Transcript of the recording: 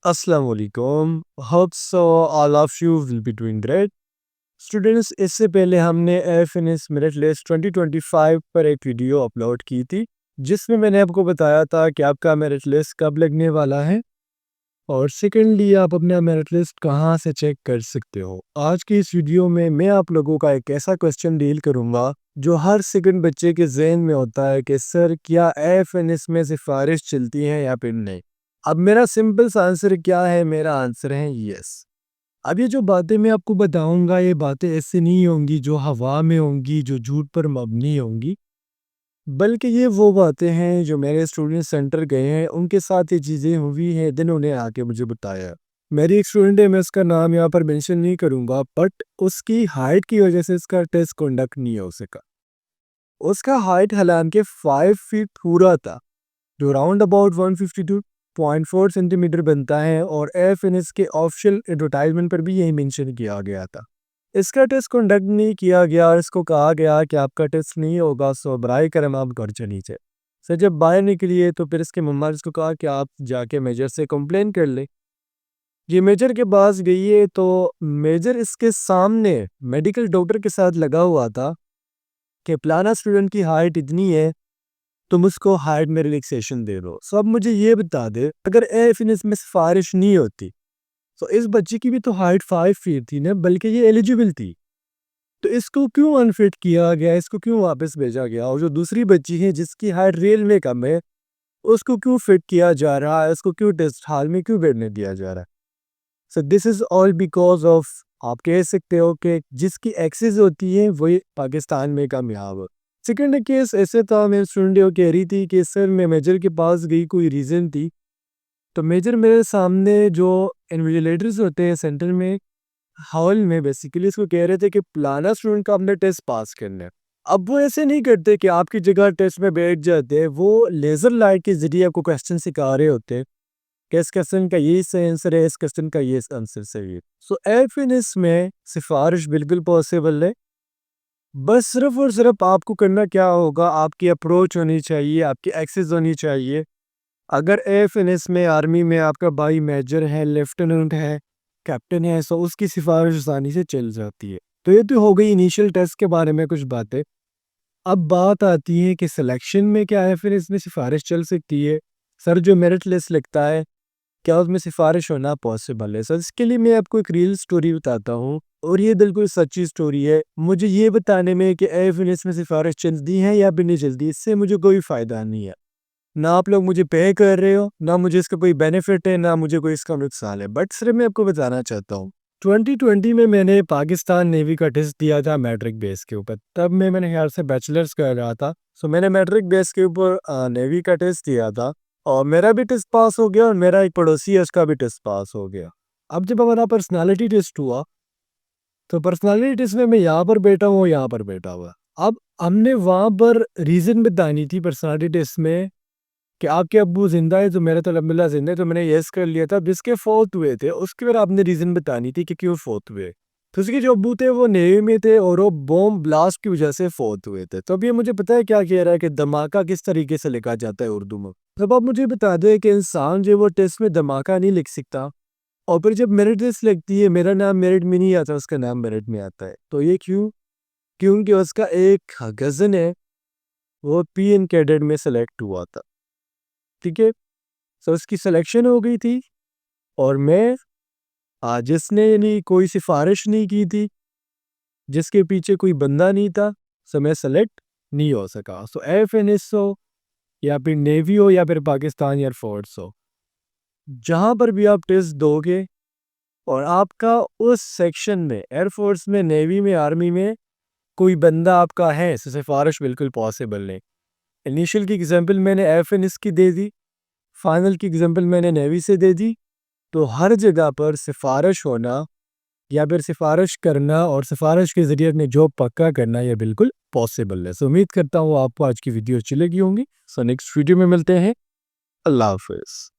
Assalamu alaikum. Hope so all of you will be doing great. Students, इससे पहले हमने FNS merit list 2025 पर एक वीडियो अपलोड की थी जिसमें मैंने आपको बताया था कि आपका मेरिट लिस्ट कब लगने वाला है और सेकेंडली आप अपना मेरिट लिस्ट कहां से चेक कर सकते हो। आज की इस वीडियो में मैं आप लोगों का एक ऐसा क्वेश्चन डील करूंगा जो हर सेकंड बच्चे के जहन में होता है कि सर क्या एफएनएस में सिफारिश चलती है या फिर नहीं। अब मेरा सिंपल सा आंसर क्या है? मेरा आंसर है यस। अब ये जो बातें मैं आपको बताऊंगा ये बातें ऐसे नहीं होंगी जो हवा में होंगी, जो झूठ पर मबनी होंगी, बल्कि ये वो बातें हैं जो मेरे स्टूडेंट सेंटर गए हैं उनके साथ ये चीज़ें हुई हैं, जिन्होंने आके मुझे बताया। मेरी एक स्टूडेंट है, मैं उसका नाम यहाँ पर मेंशन नहीं करूँगा, बट उसकी हाइट की वजह से इसका टेस्ट कंडक्ट नहीं हो सका। उसका हाइट हालांकि 5 फीट पूरा था, जो राउंड अबाउट 152.4 सेंटीमीटर बनता है, और एफएनएस के ऑफिशियल एडवर्टाइजमेंट पर भी यही मेंशन किया गया था। इसका टेस्ट कंडक्ट नहीं किया गया और इसको कहा गया कि आपका टेस्ट नहीं होगा, सो बराए करम आप घर चली थे। सर जब बाहर निकली है तो फिर इसके मम्मा ने इसको कहा कि आप जाके मेजर से कंप्लेन कर ले। ये मेजर के पास गई है तो मेजर इसके सामने मेडिकल डॉक्टर के साथ लगा हुआ था कि फलाना स्टूडेंट की हाइट इतनी है, तुम उसको हाइट में रिलैक्सेशन दे दो। सो अब मुझे ये बता दे, अगर एफएनएस में सिफारिश नहीं होती तो इस बच्ची की भी तो हाइट 5 फीट थी ना, बल्कि ये एलिजिबल थी, तो इसको क्यों अनफिट किया गया, इसको क्यों वापस भेजा गया? और जो दूसरी बच्ची है जिसकी हाइट रियल में कम है, उसको क्यों फिट किया जा रहा है, उसको क्यों टेस्ट हाल में क्यों बैठने दिया जा रहा है? So this is all because of, आप कह सकते हो कि जिसकी एक्सेस होती है वही पाकिस्तान में कामयाब है। सेकेंड केस ऐसे था, मेरे स्टूडेंट कह रही थी कि सर मैं मेजर के पास गई, कोई रीज़न थी, तो मेजर मेरे सामने जो इन्विजिलेटर्स होते हैं सेंटर में, हॉल में, बेसिकली इसको कह रहे थे कि फलाना स्टूडेंट का अपने टेस्ट पास करना है। अब वो ऐसे नहीं करते कि आपकी जगह टेस्ट में बैठ जाते हैं, वो लेज़र लाइट के जरिए आपको क्वेश्चन सिखा रहे होते हैं कि इस क्वेश्चन का ये सही आंसर है, इस क्वेश्चन का ये आंसर सही है। सो एफएनएस में सिफारिश बिल्कुल पॉसिबल है, बस सिर्फ और सिर्फ आपको करना क्या होगा, आपकी अप्रोच होनी चाहिए, आपकी एक्सेस होनी चाहिए। अगर एफएनएस में आर्मी में आपका भाई मेजर है, लेफ्टिनेंट है, कैप्टन है, सो उसकी सिफारिश आसानी से चल जाती है। तो ये तो हो गई इनिशियल टेस्ट के बारे में कुछ बातें। अब बात आती है कि सिलेक्शन में क्या एफएनएस में सिफारिश चल सकती है। सर जो मेरिट लिस्ट लिखता है, क्या उसमें सिफारिश होना पॉसिबल है? सर इसके लिए मैं आपको एक रियल स्टोरी बताता हूँ, और ये बिल्कुल सच्ची स्टोरी है। मुझे ये बताने में कि एफएनएस में सिफारिश चलती है या भी नहीं चलती, इससे मुझे कोई फ़ायदा नहीं है। ना आप लोग मुझे पे कर रहे हो, ना मुझे इसका कोई बेनिफिट है, ना मुझे कोई इसका नुकसान है, बट सिर्फ मैं आपको बताना चाहता हूँ। 2020 में मैंने पाकिस्तान नेवी का टेस्ट दिया था मैट्रिक बेस के ऊपर। तब मैं मेरे ख्याल से बैचलर्स कर रहा था, सो मैंने मैट्रिक बेस के ऊपर नेवी का टेस्ट दिया था, और मेरा भी टेस्ट पास हो गया और मेरा एक पड़ोसी है उसका भी टेस्ट पास हो गया। अब जब हमारा पर्सनालिटी टेस्ट हुआ, तो पर्सनालिटी टेस्ट में मैं यहाँ पर बैठा हूँ, यहाँ पर बैठा हुआ। अब हमने वहाँ पर रीज़न बतानी थी पर्सनालिटी टेस्ट में कि आपके अब्बू ज़िंदा है, तो मेरा तो अल्हम्दुलिल्लाह ज़िंदा है, तो मैंने येस कर लिया था। जिसके फ़ौत हुए थे उसके बाद आपने रीज़न बतानी थी कि क्यों फ़ौत हुए। तो उसके जो अब्बू थे वो नेवी में थे और वो बॉम्ब ब्लास्ट की वजह से फ़ौत हुए थे। तो अब ये मुझे पता है क्या कह रहा है कि धमाका किस तरीके से लिखा जाता है उर्दू में। तब आप मुझे बता दें कि इंसान जो है वो टेस्ट में धमाका नहीं लिख सकता, और फिर जब मेरिट लिस्ट लगती है मेरा नाम मेरिट में नहीं आता, उसका नाम मेरिट में आता है। तो ये क्यों? क्योंकि उसका एक कज़न है, वो पीएन कैडेट में सेलेक्ट हुआ था, ठीक है? सो उसकी सिलेक्शन हो गई थी, और मैं जिसने यानी कोई सिफारिश नहीं की थी, जिसके पीछे कोई बंदा नहीं था, सो मैं सेलेक्ट नहीं हो सका। सो एफएनएस हो या फिर नेवी हो या फिर पाकिस्तान एयरफोर्स हो, जहाँ पर भी आप टेस्ट दोगे और आपका उस सेक्शन में, एयरफोर्स में, नेवी में, आर्मी में कोई बंदा आपका है, सो सिफारिश बिल्कुल पॉसिबल नहीं। इनिशियल की एग्जांपल मैंने एफएनएस की दे दी, फाइनल की एग्जांपल मैंने नेवी से दे दी। तो हर जगह पर सिफारिश होना या फिर सिफारिश करना और सिफारिश के ज़रिए अपने जॉब पक्का करना, यह बिल्कुल पॉसिबल है। सो उम्मीद करता हूँ आपको आज की वीडियो अच्छी लगी होंगी। सो नेक्स्ट वीडियो में मिलते हैं। अल्लाह हाफ़िज़।